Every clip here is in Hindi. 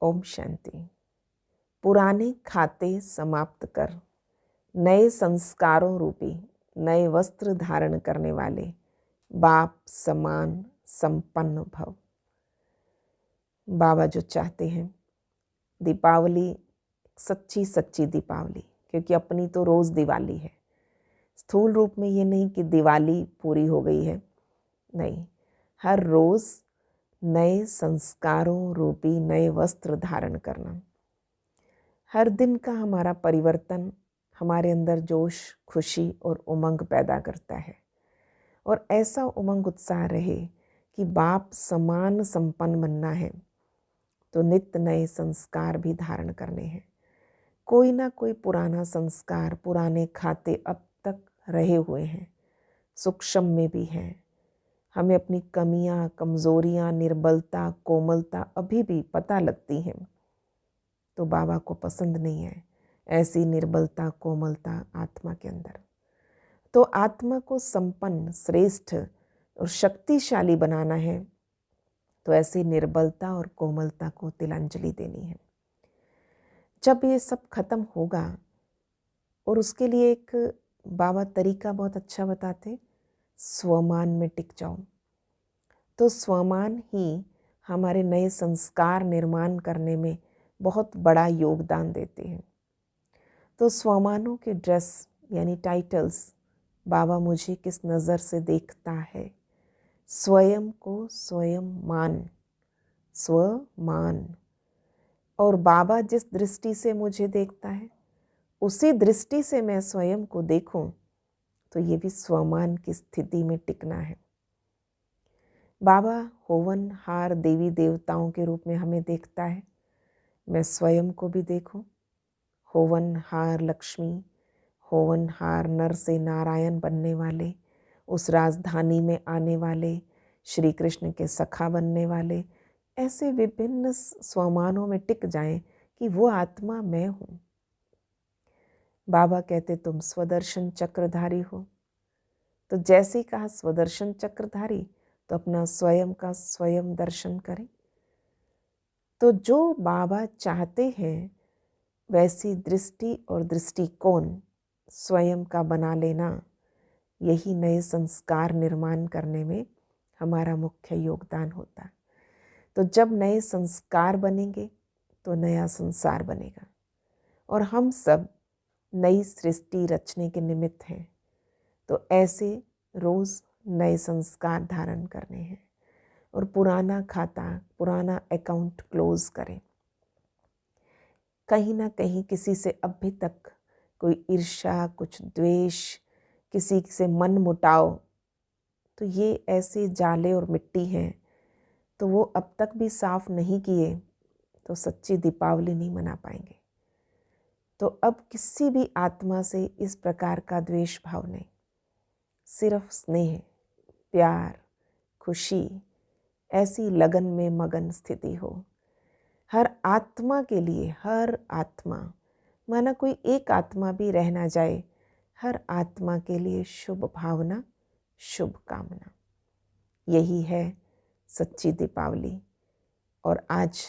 ओम शांति। पुराने खाते समाप्त कर नए संस्कारों रूपी नए वस्त्र धारण करने वाले बाप समान संपन्न भव। बाबा जो चाहते हैं दीपावली सच्ची सच्ची दीपावली, क्योंकि अपनी तो रोज़ दिवाली है। स्थूल रूप में ये नहीं कि दिवाली पूरी हो गई है, नहीं, हर रोज़ नए संस्कारों रूपी नए वस्त्र धारण करना। हर दिन का हमारा परिवर्तन हमारे अंदर जोश, खुशी और उमंग पैदा करता है, और ऐसा उमंग उत्साह रहे कि बाप समान संपन्न बनना है तो नित्य नए संस्कार भी धारण करने हैं। कोई ना कोई पुराना संस्कार, पुराने खाते अब तक रहे हुए हैं, सूक्ष्म में भी हैं। हमें अपनी कमियां, कमज़ोरियां, निर्बलता, कोमलता अभी भी पता लगती हैं, तो बाबा को पसंद नहीं है ऐसी निर्बलता, कोमलता आत्मा के अंदर। तो आत्मा को संपन्न, श्रेष्ठ और शक्तिशाली बनाना है तो ऐसी निर्बलता और कोमलता को तिलांजलि देनी है। जब ये सब खत्म होगा, और उसके लिए एक बाबा तरीका बहुत अच्छा बताते, स्वमान में टिक जाओ। तो स्वमान ही हमारे नए संस्कार निर्माण करने में बहुत बड़ा योगदान देते हैं। तो स्वमानों के ड्रेस यानी टाइटल्स, बाबा मुझे किस नज़र से देखता है, स्वयं को स्वयं मान, स्वमान। और बाबा जिस दृष्टि से मुझे देखता है उसी दृष्टि से मैं स्वयं को देखूं, तो ये भी स्वमान की स्थिति में टिकना है। बाबा होवन हार देवी देवताओं के रूप में हमें देखता है, मैं स्वयं को भी देखूं। होवन हार लक्ष्मी, होवन हार नर से नारायण बनने वाले, उस राजधानी में आने वाले, श्री कृष्ण के सखा बनने वाले, ऐसे विभिन्न स्वमानों में टिक जाएं कि वो आत्मा मैं हूँ। बाबा कहते तुम स्वदर्शन चक्रधारी हो, तो जैसे ही कहा स्वदर्शन चक्रधारी, तो अपना स्वयं का स्वयं दर्शन करें। तो जो बाबा चाहते हैं वैसी दृष्टि और दृष्टिकोण स्वयं का बना लेना, यही नए संस्कार निर्माण करने में हमारा मुख्य योगदान होता है। तो जब नए संस्कार बनेंगे तो नया संसार बनेगा, और हम सब नई सृष्टि रचने के निमित्त हैं। तो ऐसे रोज़ नए संस्कार धारण करने हैं और पुराना खाता, पुराना अकाउंट क्लोज करें। कहीं ना कहीं किसी से अभी तक कोई ईर्ष्या, कुछ द्वेष, किसी से मन मुटाव, तो ये ऐसे जाले और मिट्टी हैं, तो वो अब तक भी साफ नहीं किए तो सच्ची दीपावली नहीं मना पाएंगे। तो अब किसी भी आत्मा से इस प्रकार का द्वेष भाव नहीं, सिर्फ स्नेह, प्यार, खुशी, ऐसी लगन में मगन स्थिति हो। हर आत्मा के लिए, हर आत्मा, माना कोई एक आत्मा भी रह ना जाए, हर आत्मा के लिए शुभ भावना, शुभ कामना, यही है सच्ची दीपावली। और आज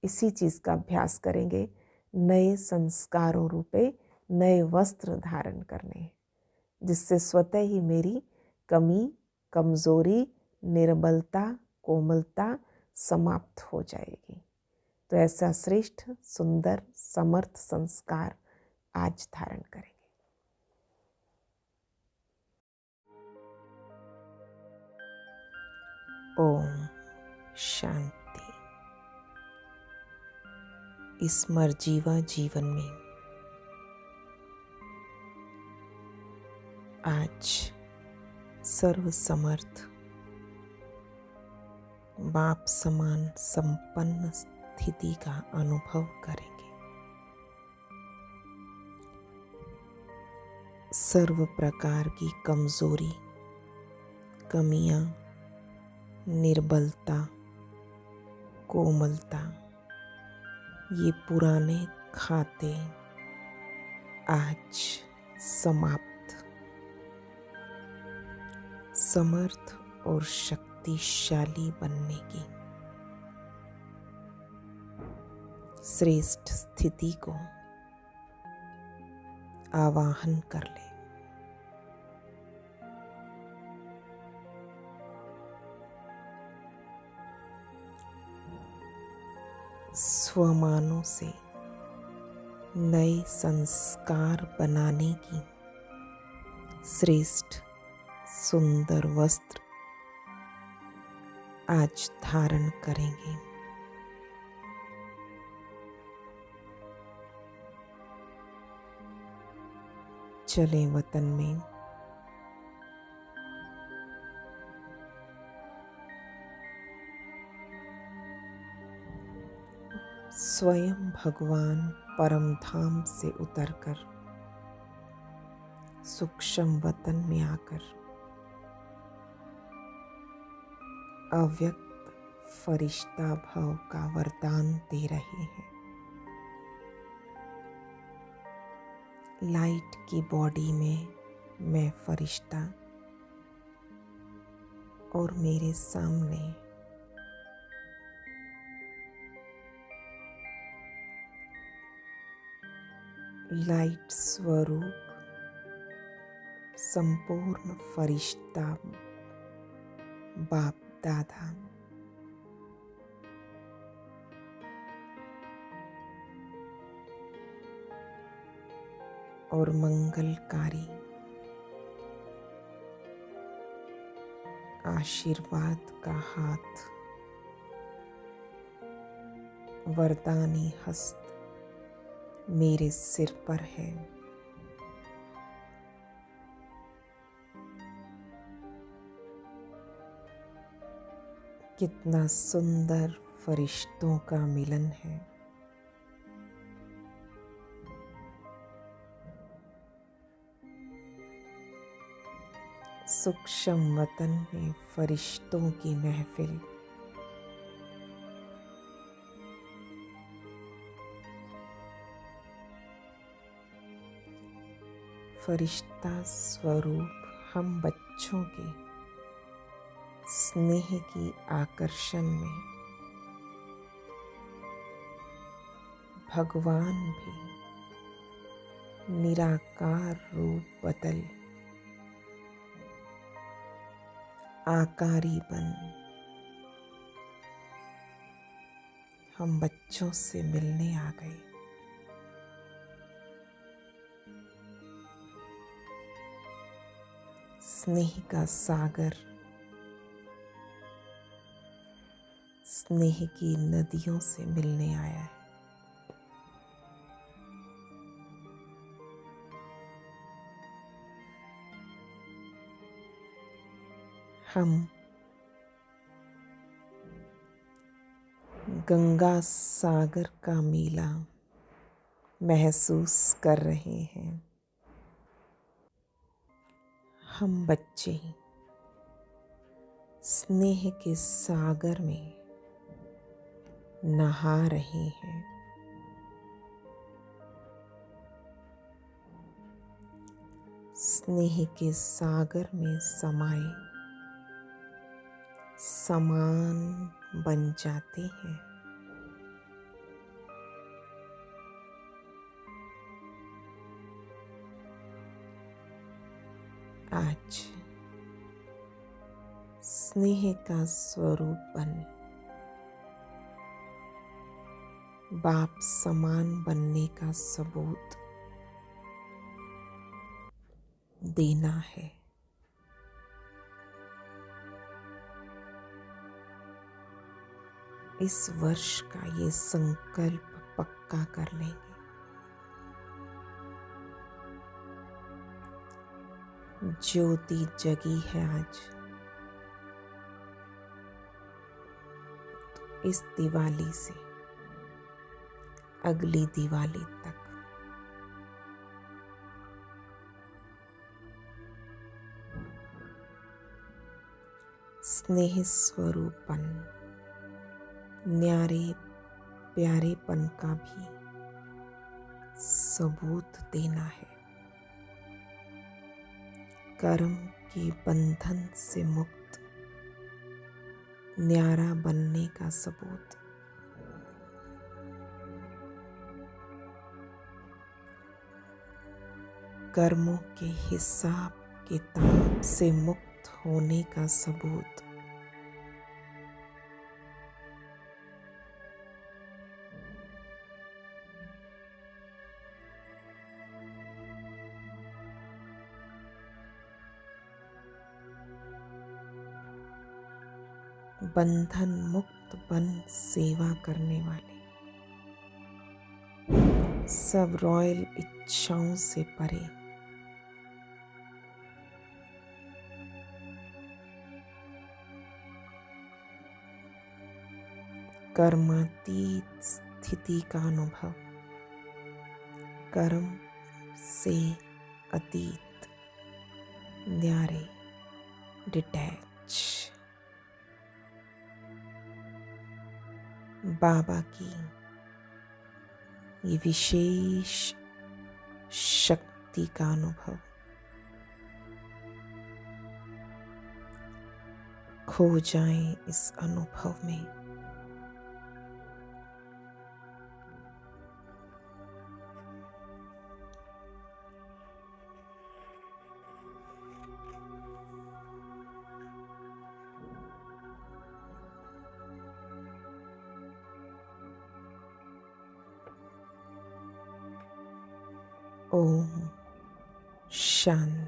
इसी चीज़ का अभ्यास करेंगे, नए संस्कारों रूपे नए वस्त्र धारण करने, जिससे स्वतः ही मेरी कमी, कमज़ोरी, निर्बलता, कोमलता समाप्त हो जाएगी। तो ऐसा श्रेष्ठ, सुंदर, समर्थ संस्कार आज धारण करेंगे। ओम शांति। इस मर्जीवा जीवन में आज सर्व समर्थ बाप समान संपन्न स्थिति का अनुभव करेंगे। सर्व प्रकार की कमजोरी, कमियां, निर्बलता, कोमलता, ये पुराने खाते आज समाप्त, समर्थ और शक्तिशाली बनने की श्रेष्ठ स्थिति को आवाहन कर ले। स्वमानों से नए संस्कार बनाने की श्रेष्ठ सुंदर वस्त्र आज धारण करेंगे। चले वतन में स्वयं भगवान परम धाम से उतरकर सूक्ष्म वतन में आकर अव्यक्त फरिश्ता भाव का वरदान दे रहे हैं। लाइट की बॉडी में मैं फरिश्ता और मेरे सामने लाइट स्वरूप संपूर्ण फरिश्ता बाप दादा और मंगलकारी आशीर्वाद का हाथ, वरदानी हस्त मेरे सिर पर है। कितना सुंदर फरिश्तों का मिलन है। सूक्ष्म वतन में फरिश्तों की महफिल। फरिश्ता स्वरूप हम बच्चों के स्नेह की आकर्षण में भगवान भी निराकार रूप बदल आकारी बन हम बच्चों से मिलने आ गए। स्नेह का सागर, स्नेह की नदियों से मिलने आया है। हम गंगा सागर का मेला महसूस कर रहे हैं। हम बच्चे स्नेह के सागर में नहा रहे हैं। स्नेह के सागर में समाये समान बन जाते हैं। आज स्नेह का स्वरूप बन बाप समान बनने का सबूत देना है। इस वर्ष का ये संकल्प पक्का कर लेंगे। ज्योति जगी है आज, तो इस दिवाली से अगली दिवाली तक स्नेह स्वरूपन, न्यारे प्यारेपन का भी सबूत देना है। कर्म के बंधन से मुक्त न्यारा बनने का सबूत कर्मों के हिसाब किताब से मुक्त होने का सबूत। बंधन मुक्त बन सेवा करने वाले, सब रॉयल इच्छाओं से परे, कर्मातीत स्थिति का अनुभव, कर्म से अतीत, न्यारे, डिटैच। बाबा की ये विशेष शक्ति का अनुभव, खो जाएं इस अनुभव में। ओम शांति।